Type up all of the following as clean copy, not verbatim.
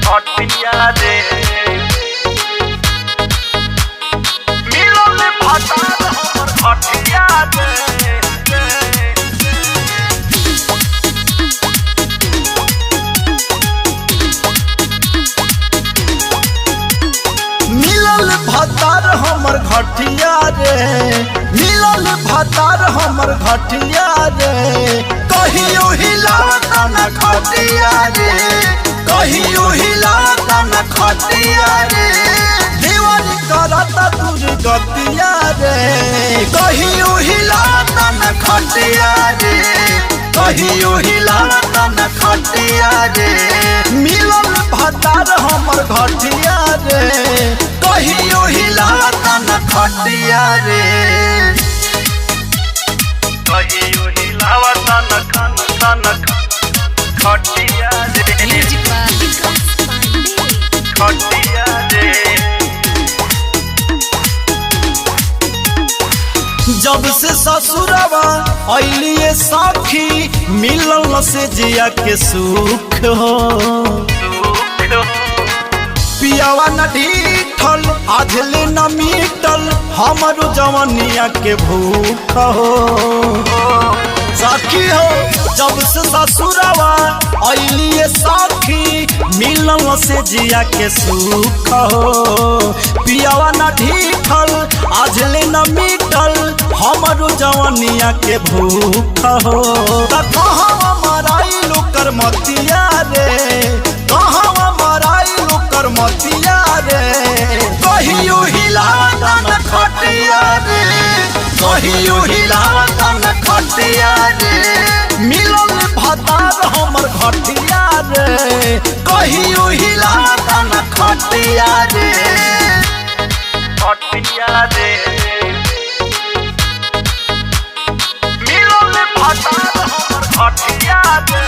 खटिया रे मिलल भतार हमर खटिया रे मिलल भतार हमर घटिया रे मिलल भतार हमर घटिया रे कहियो हिलाता न खटिया रे कहियो हिलाता न खटिया रे दीवानी करता दूर गतिया रे कहियो हिलाता न खटिया रे कहियो हिलाता न खटिया रे मिलल भतार हमर घटिया रे कहियो हिलाता न खटिया रे कहियो हिलावता न खटिया रे खटिया रे जब से ससुरवा अइलिए सखी मिलल से जिया के सुख हो पियावा न ढीठल आझले न मीटल हमरो जवनिया के भूख हो सखी हो जब से ससुरवा अइलिए सखी मिलल से जिया के सुख हो पियावा न ढीठल आझले न मीटल हमरो जवनिया के भूख हो कहाँ मराई लोकर मतिया रे कहाँ मराई लोकर मतिया रे कहियो हिलाता न खटिया रे कहियो हिलाता न खटिया रे मिलल भतार हमर घटिया रे कहियो हिलाता न खटिया रे खटिया रे मिलल भतार हमर खटिया रे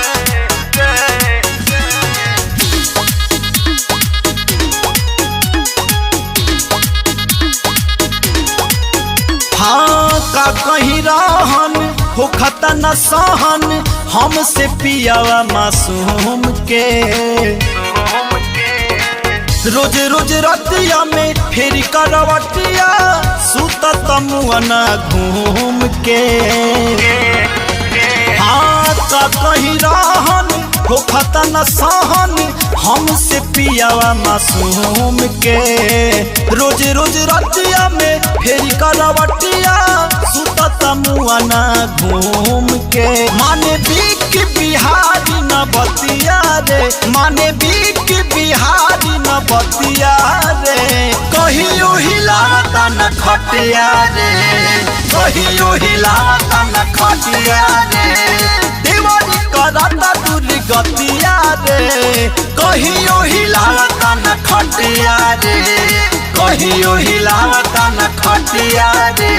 हाँ का कहीं रहन हो खता न सहन हमसे पियावा मासूम के रोज रोज रतिया में फेरी करवटिया सुता तमुअना घूम के हाँ का कहीं रहन हो खता न सहन हमसे पियावा मासूम के रोज रोज रतिया में फेरी करवटिया सुता तमुअना घूम के माने बीक बिहारी न बतिया रे माने बीक बिहारी न बतिया रे कहियो हिलाता न खटिया रे कहियो हिलाता न खटिया रे दीवानी करता दूर गतिया रे कहियो हिलाता न खटिया रे कहियो हिलाता न खटिया रे।